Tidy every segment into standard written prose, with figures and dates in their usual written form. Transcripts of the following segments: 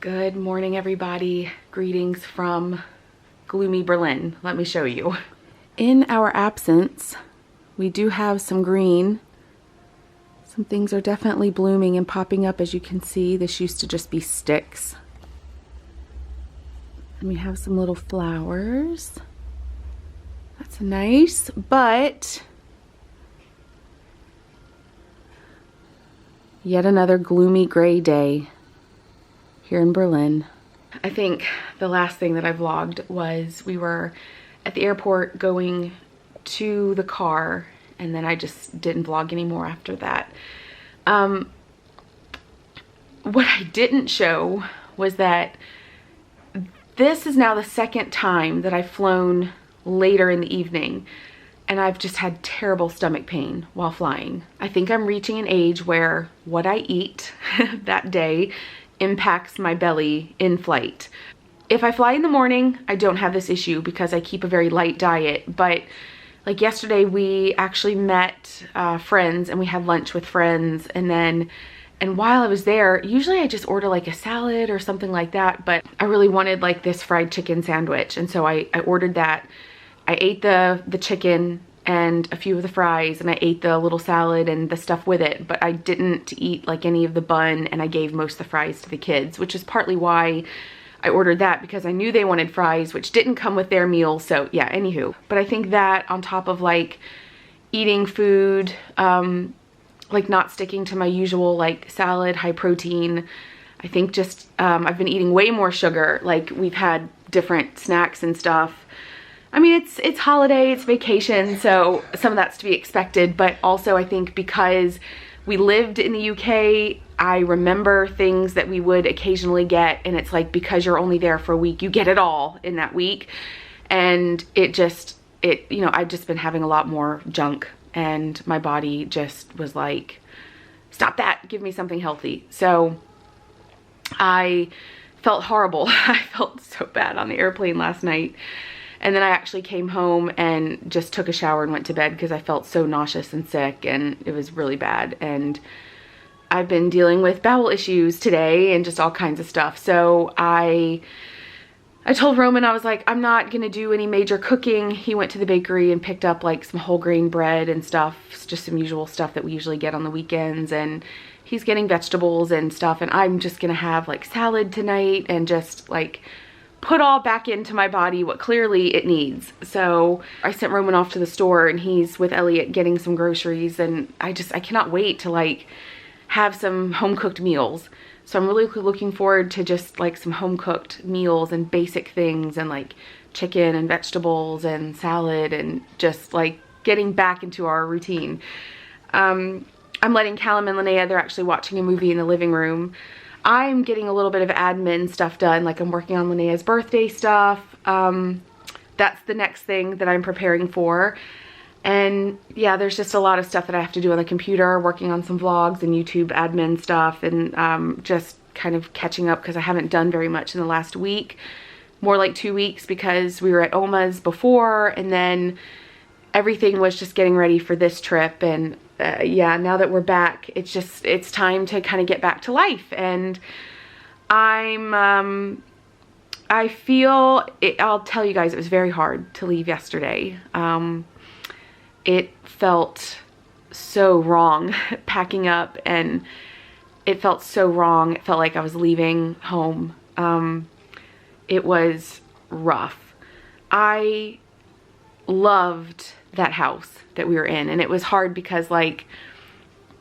Good morning, everybody. Greetings from gloomy Berlin. Let me show you. In our absence, we do have some green. Some things are definitely blooming and popping up, as you can see. This used to just be sticks. And we have some little flowers. That's nice, but yet another gloomy gray day here in Berlin. I think the last thing that I vlogged was we were at the airport going to the car, and then I just didn't vlog anymore after that. What I didn't show was that this is now the second time that I've flown later in the evening, and I've just had terrible stomach pain while flying. I think I'm reaching an age where what I eat that day impacts my belly in flight. If I fly in the morning, I don't have this issue because I keep a very light diet, but like yesterday we actually met friends and we had lunch with friends, and while I was there, usually I just order like a salad or something like that, but I really wanted like this fried chicken sandwich, and so I ordered that. I ate the chicken and a few of the fries, and I ate the little salad and the stuff with it, but I didn't eat like any of the bun, and I gave most of the fries to the kids, which is partly why I ordered that, because I knew they wanted fries, which didn't come with their meal. So yeah, anywho. But I think that on top of like eating food, like not sticking to my usual like salad, high protein, I think just I've been eating way more sugar. Like we've had different snacks and stuff. I mean, it's holiday, it's vacation, so some of that's to be expected, but also I think because we lived in the UK, I remember things that we would occasionally get, and it's like because you're only there for a week, you get it all in that week. And I've just been having a lot more junk, and my body just was like, stop that, give me something healthy. So I felt horrible. I felt so bad on the airplane last night. And then I actually came home and just took a shower and went to bed because I felt so nauseous and sick, and it was really bad. And I've been dealing with bowel issues today and just all kinds of stuff. So I told Roman, I was like, I'm not gonna do any major cooking. He went to the bakery and picked up like some whole grain bread and stuff, just some usual stuff that we usually get on the weekends, and he's getting vegetables and stuff, and I'm just gonna have like salad tonight and just like put all back into my body what clearly it needs. So I sent Roman off to the store, and he's with Elliot getting some groceries, and I cannot wait to like have some home cooked meals. So I'm really looking forward to just like some home cooked meals and basic things, and like chicken and vegetables and salad, and just like getting back into our routine. I'm letting Callum and Linnea, they're actually watching a movie in the living room. I'm getting a little bit of admin stuff done, like I'm working on Linnea's birthday stuff. That's the next thing that I'm preparing for. And yeah, there's just a lot of stuff that I have to do on the computer, working on some vlogs and YouTube admin stuff, and just kind of catching up because I haven't done very much in the last week. More like 2 weeks, because we were at Oma's before, and then everything was just getting ready for this trip. And yeah, now that we're back, it's time to kind of get back to life. And I feel it, I'll tell you guys, it was very hard to leave yesterday. It felt so wrong packing up, and it felt so wrong. It felt like I was leaving home. It was rough. I loved that house that we were in, and it was hard because like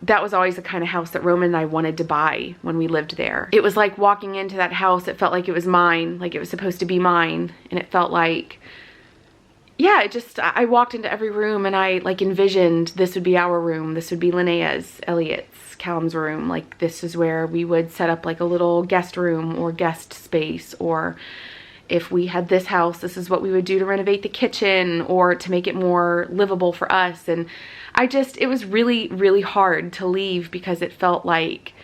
that was always the kind of house that Roman and I wanted to buy when we lived there. It was like walking into that house, it felt like it was mine, like it was supposed to be mine, and it felt like, yeah, I walked into every room and I like envisioned this would be our room, this would be Linnea's, Elliot's, Callum's room, like this is where we would set up like a little guest room or guest space, or if we had this house, this is what we would do to renovate the kitchen or to make it more livable for us. And it was really, really hard to leave because it felt like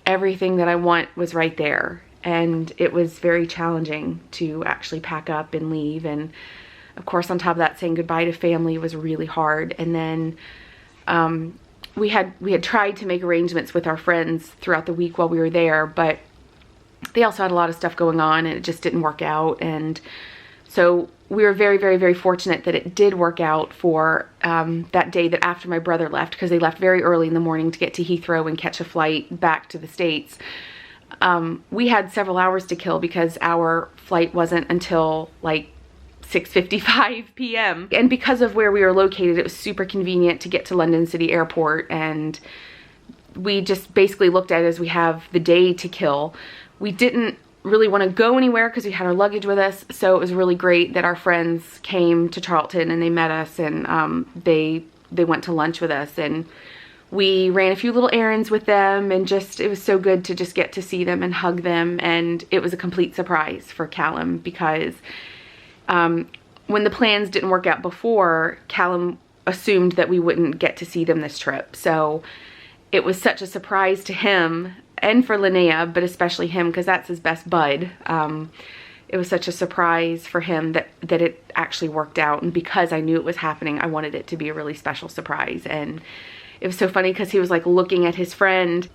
everything that I want was right there. And it was very challenging to actually pack up and leave. And of course, on top of that, saying goodbye to family was really hard. And then we had tried to make arrangements with our friends throughout the week while we were there, but they also had a lot of stuff going on and it just didn't work out. And so we were very, very, very fortunate that it did work out for that day that after my brother left, because they left very early in the morning to get to Heathrow and catch a flight back to the States. We had several hours to kill because our flight wasn't until like 6:55 p.m. And because of where we were located, it was super convenient to get to London City Airport, and we just basically looked at it as we have the day to kill. We didn't really want to go anywhere because we had our luggage with us, so it was really great that our friends came to Charlton and they met us, and they went to lunch with us, and we ran a few little errands with them, and just it was so good to just get to see them and hug them. And it was a complete surprise for Callum because when the plans didn't work out before, Callum assumed that we wouldn't get to see them this trip. So it was such a surprise to him and for Linnea, but especially him because that's his best bud. It was such a surprise for him that it actually worked out. And because I knew it was happening, I wanted it to be a really special surprise. And it was so funny because he was like looking at his friend.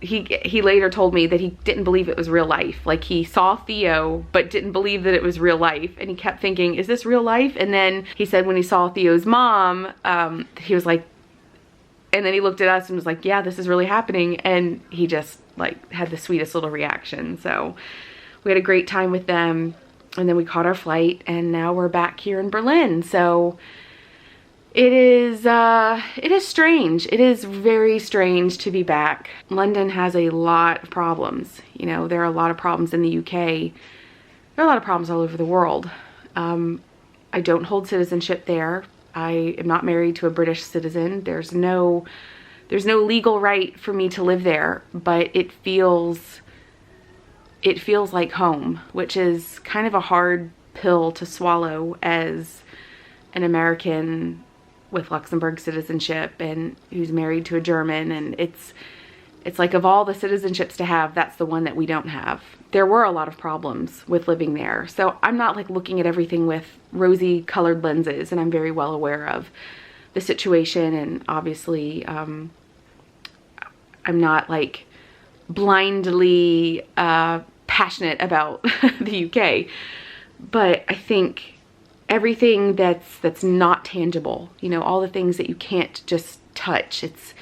He later told me that he didn't believe it was real life. Like he saw Theo, but didn't believe that it was real life. And he kept thinking, is this real life? And then he said when he saw Theo's mom, he was like, and then he looked at us and was like, yeah, this is really happening. And he just like had the sweetest little reaction. So we had a great time with them. And then we caught our flight and now we're back here in Berlin. So it is strange. It is very strange to be back. London has a lot of problems. You know, there are a lot of problems in the UK. There are a lot of problems all over the world. I don't hold citizenship there. I am not married to a British citizen. There's no legal right for me to live there, but it feels like home, which is kind of a hard pill to swallow as an American with Luxembourg citizenship and who's married to a German. And it's like, of all the citizenships to have, that's the one that we don't have. There were a lot of problems with living there. So I'm not like looking at everything with rosy colored lenses, and I'm very well aware of the situation. And obviously, I'm not like blindly passionate about the UK, but I think everything that's not tangible, you know, all the things that you can't just touch, it's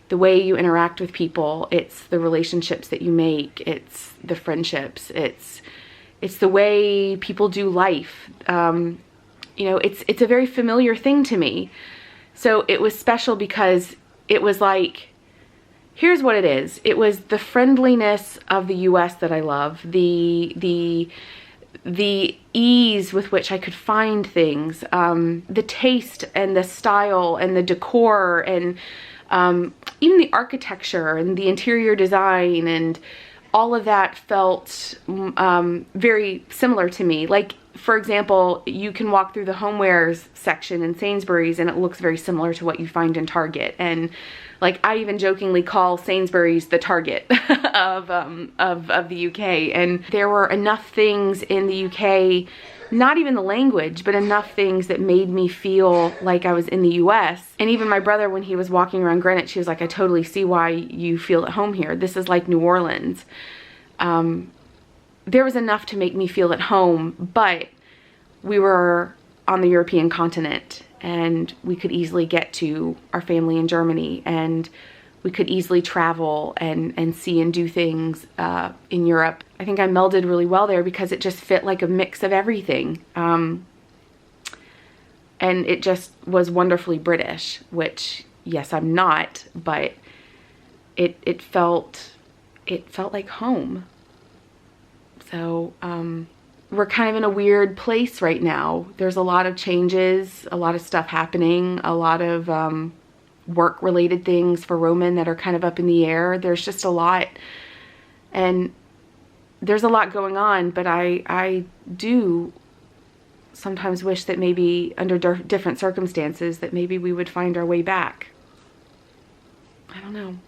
the way you interact with people, it's the relationships that you make, it's the friendships, it's the way people do life. You know, it's a very familiar thing to me. So it was special because it was like, here's what it is. It was the friendliness of the US that I love, the ease with which I could find things, the taste and the style and the decor, and even the architecture and the interior design, and all of that felt very similar to me. Like, for example, you can walk through the homewares section in Sainsbury's and it looks very similar to what you find in Target. And like, I even jokingly call Sainsbury's the Target of the UK. And there were enough things in the UK, not even the language, but enough things that made me feel like I was in the US. And even my brother, when he was walking around Greenwich, he was like, I totally see why you feel at home here. This is like New Orleans. There was enough to make me feel at home, but we were on the European continent and we could easily get to our family in Germany, and we could easily travel and see and do things in Europe. I think I melded really well there because it just fit like a mix of everything. And it just was wonderfully British, which, yes, I'm not, but it felt like home. So we're kind of in a weird place right now. There's a lot of changes, a lot of stuff happening, a lot of work-related things for Roman that are kind of up in the air. There's just a lot, and there's a lot going on, but I do sometimes wish that maybe under different circumstances that maybe we would find our way back. I don't know.